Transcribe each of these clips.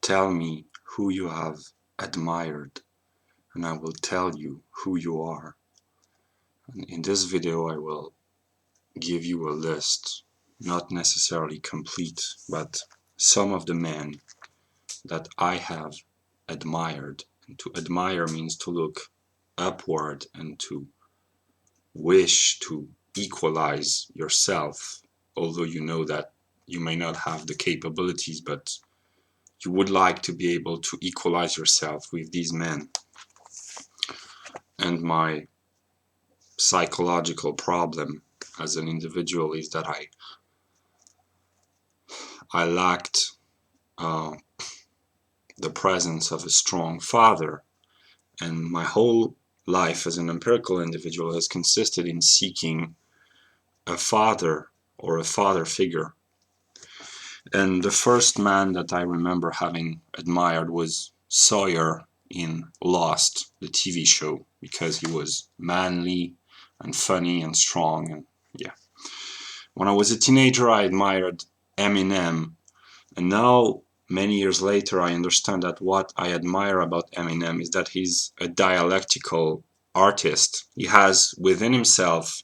Tell me who you have admired, and I will tell you who you are. And in this video, I will give you a list, not necessarily complete, but some of the men that I have admired. And to admire means to look upward and to wish to equalize yourself, although you know that you may not have the capabilities, but you would like to be able to equalize yourself with these men. And my psychological problem as an individual is that I lacked the presence of a strong father, and my whole life as an empirical individual has consisted in seeking a father or a father figure. And the first man that I remember having admired was Sawyer in Lost, the TV show, because he was manly and funny and strong. And yeah, when I was a teenager, I admired Eminem, and now many years later I understand that what I admire about Eminem is that he's a dialectical artist. He has within himself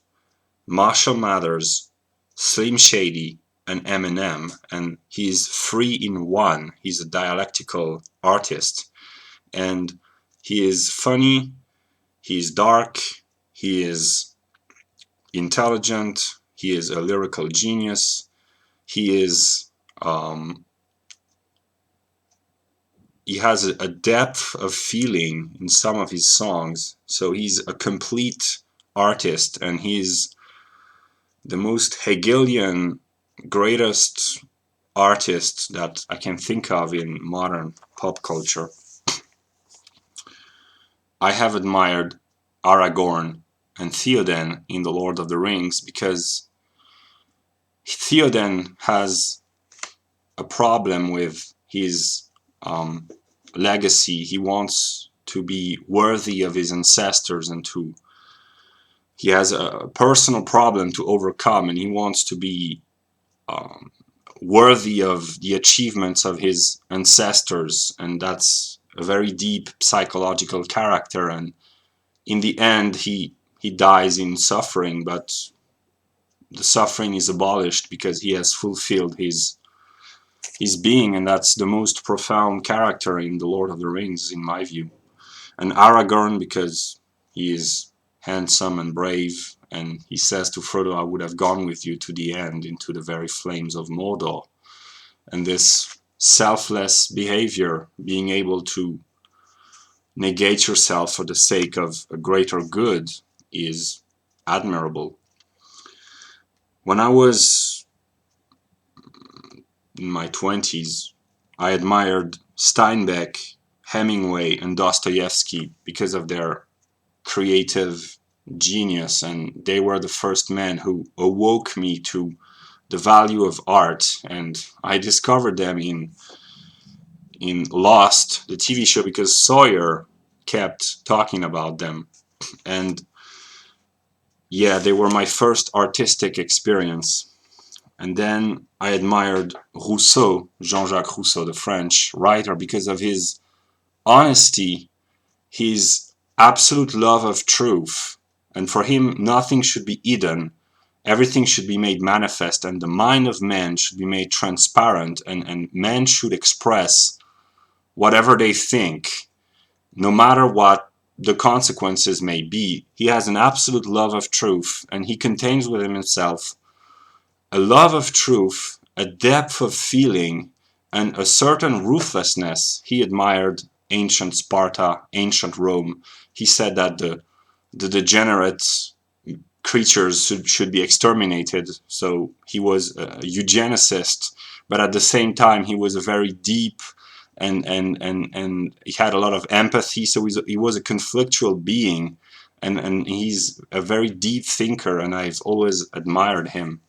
Marshall Mathers, Slim Shady, and Eminem, and he's three in one. He's a dialectical artist, and he is funny, he's dark, he is intelligent, he is a lyrical genius, he is he has a depth of feeling in some of his songs. So he's a complete artist, and he's the most Hegelian, greatest artist that I can think of in modern pop culture. I have admired Aragorn and Theoden in The Lord of the Rings because Theoden has a problem with his legacy. He wants to be worthy of his ancestors, and he has a personal problem to overcome, and he wants to be worthy of the achievements of his ancestors, and that's a very deep psychological character. And in the end, he dies in suffering, but the suffering is abolished because he has fulfilled his being, and that's the most profound character in The Lord of the Rings, in my view. And Aragorn, because he is handsome and brave, and he says to Frodo, I would have gone with you to the end, into the very flames of Mordor. And this selfless behavior, being able to negate yourself for the sake of a greater good, is admirable. When I was in my 20s, I admired Steinbeck, Hemingway, and Dostoevsky because of their creative genius, and they were the first men who awoke me to the value of art. And I discovered them in Lost, the TV show, because Sawyer kept talking about them. And yeah, they were my first artistic experience. And then I admired Rousseau, Jean-Jacques Rousseau, the French writer, because of his honesty, his absolute love of truth. And for him, nothing should be hidden. Everything should be made manifest, and the mind of man should be made transparent, and men should express whatever they think, no matter what the consequences may be. He has an absolute love of truth, and he contains within himself a love of truth, a depth of feeling, and a certain ruthlessness. He admired ancient Sparta, ancient Rome. He said that the degenerate creatures should be exterminated. So he was a eugenicist, but at the same time he was a very deep and he had a lot of empathy. So he was a conflictual being, and he's a very deep thinker, and I've always admired him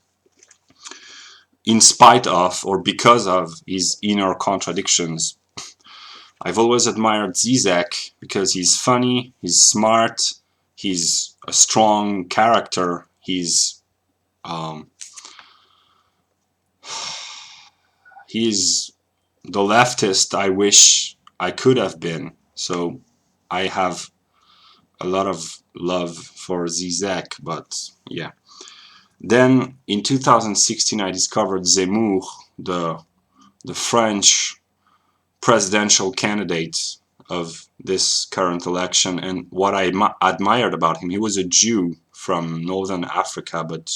in spite of or because of his inner contradictions. I've always admired Zizek because he's funny, he's smart, he's a strong character, he's the leftist I wish I could have been. So I have a lot of love for Zizek, but yeah. Then in 2016 I discovered Zemmour, the French presidential candidate of this current election, and what I admired about him, he was a Jew from northern Africa but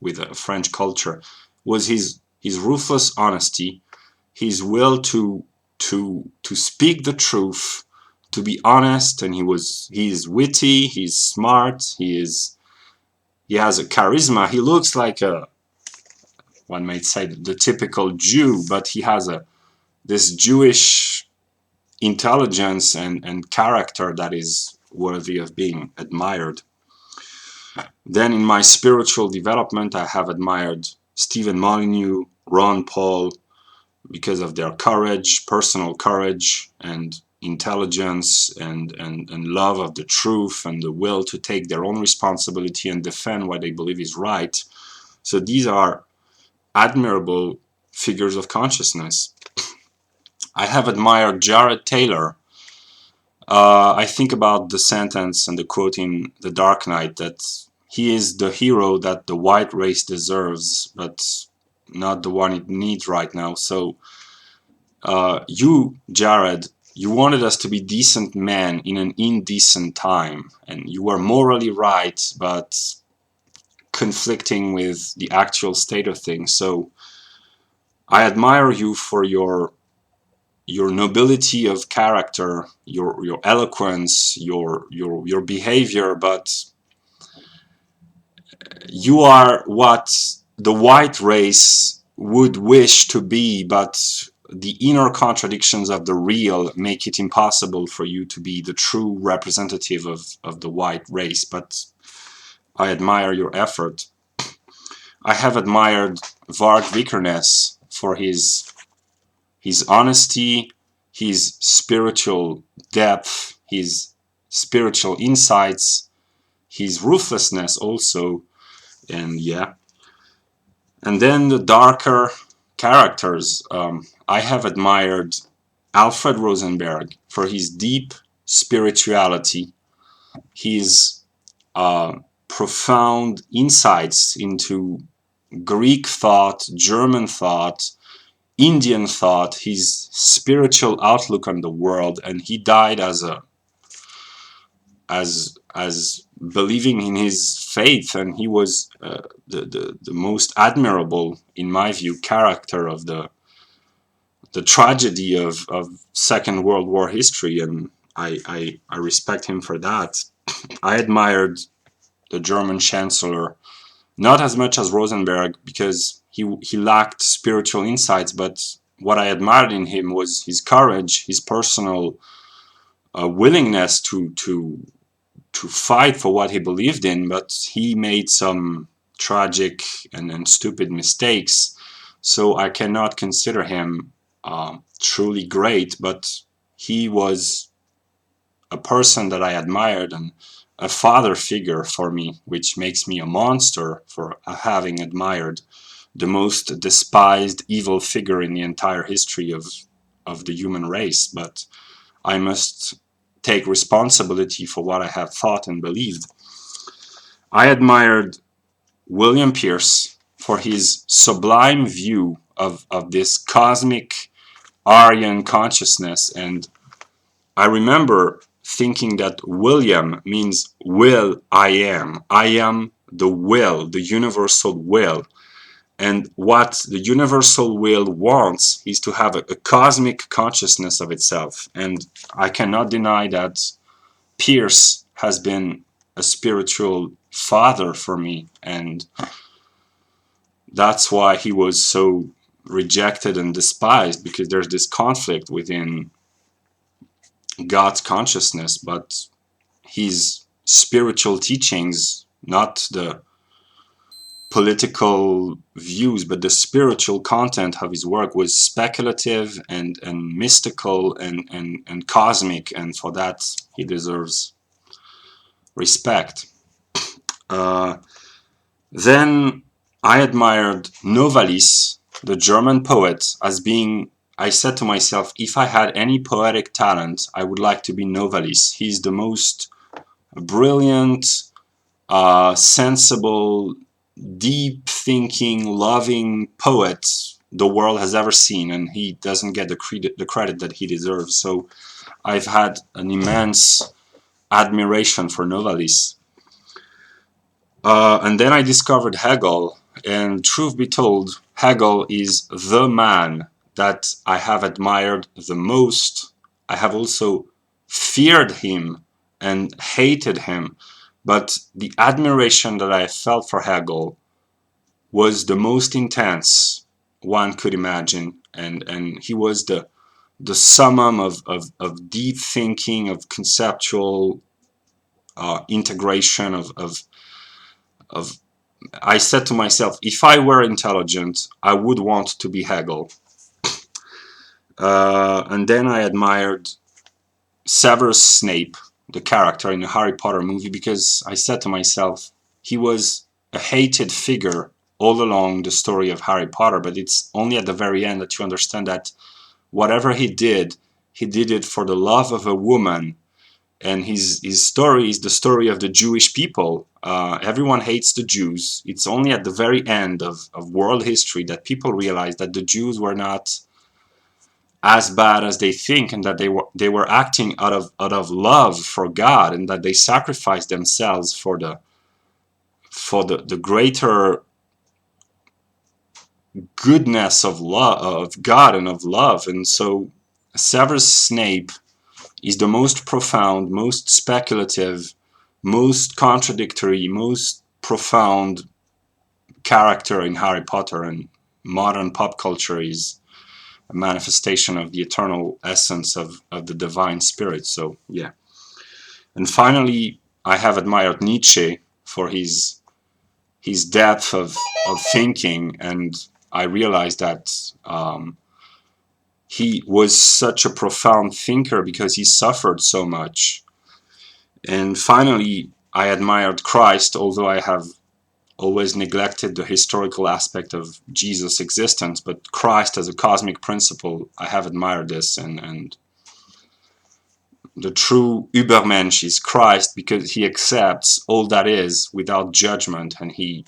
with a French culture, was his ruthless honesty, his will to speak the truth, to be honest, and he's witty, he's smart, he has a charisma. He looks like a, one might say, the typical Jew, but he has this Jewish intelligence and character that is worthy of being admired. Then in my spiritual development, I have admired Stephen Molyneux, Ron Paul, because of their courage, personal courage, and intelligence, and love of the truth, and the will to take their own responsibility and defend what they believe is right. So these are admirable figures of consciousness. I have admired Jared Taylor. I think about the sentence and the quote in The Dark Knight that he is the hero that the white race deserves, but not the one it needs right now. So you, Jared, you wanted us to be decent men in an indecent time, and you were morally right, but conflicting with the actual state of things. So I admire you for your nobility of character, your eloquence, your behavior, but you are what the white race would wish to be, but the inner contradictions of the real make it impossible for you to be the true representative of the white race. But I admire your effort. I have admired Varg Vikernes for his honesty, his spiritual depth, his spiritual insights, his ruthlessness also, and yeah. And then the darker characters. I have admired Alfred Rosenberg for his deep spirituality, his profound insights into Greek thought, German thought, Indian thought, his spiritual outlook on the world, and he died as believing in his faith, and he was the most admirable, in my view, character of the tragedy of Second World War history, and I respect him for that. I admired the German Chancellor, not as much as Rosenberg, because he lacked spiritual insights, but what I admired in him was his courage, his personal willingness to fight for what he believed in, but he made some tragic and stupid mistakes, so I cannot consider him truly great, but he was a person that I admired and a father figure for me, which makes me a monster for having admired the most despised evil figure in the entire history of the human race. But I must take responsibility for what I have thought and believed. I admired William Pierce for his sublime view of this cosmic Aryan consciousness, and I remember thinking that William means will I am. I am the will, the universal will. And what the universal will wants is to have a cosmic consciousness of itself. And I cannot deny that Pierce has been a spiritual father for me, and that's why he was so rejected and despised, because there's this conflict within God's consciousness, but his spiritual teachings, not the political views, but the spiritual content of his work was speculative and mystical and cosmic, and for that he deserves respect. Then I admired Novalis, the German poet, I said to myself, if I had any poetic talent, I would like to be Novalis. He's the most brilliant, sensible, deep thinking, loving poet the world has ever seen, and he doesn't get the credit that he deserves. So I've had an immense admiration for Novalis. And then I discovered Hegel, and truth be told, Hegel is the man that I have admired the most. I have also feared him and hated him, but the admiration that I felt for Hegel was the most intense one could imagine, and he was the summum of deep thinking, of conceptual integration, of I said to myself, if I were intelligent, I would want to be Hegel. And then I admired Severus Snape, the character in the Harry Potter movie, because I said to myself, he was a hated figure all along the story of Harry Potter, but it's only at the very end that you understand that whatever he did it for the love of a woman. And his story is the story of the Jewish people. Everyone hates the Jews. It's only at the very end of world history that people realize that the Jews were not as bad as they think, and that they were acting out of love for God, and that they sacrificed themselves for the greater goodness of love, of God and of love. And so Severus Snape is the most profound, most speculative, most contradictory, most profound character in Harry Potter, and modern pop culture is a manifestation of the eternal essence of the divine spirit. So yeah. And finally, I have admired Nietzsche for his depth of thinking, and I realized that he was such a profound thinker because he suffered so much. And finally, I admired Christ, although I have always neglected the historical aspect of Jesus' existence, but Christ as a cosmic principle, I have admired this, and the true Übermensch is Christ because he accepts all that is without judgment, and he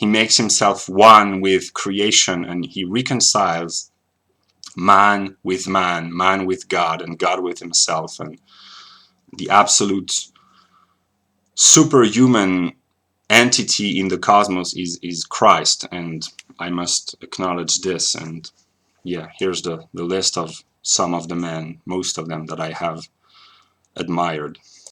makes himself one with creation, and he reconciles man with man, man with God, and God with himself. And the absolute superhuman entity in the cosmos is Christ, and I must acknowledge this. And yeah, here's the list of some of the men, most of them, that I have admired.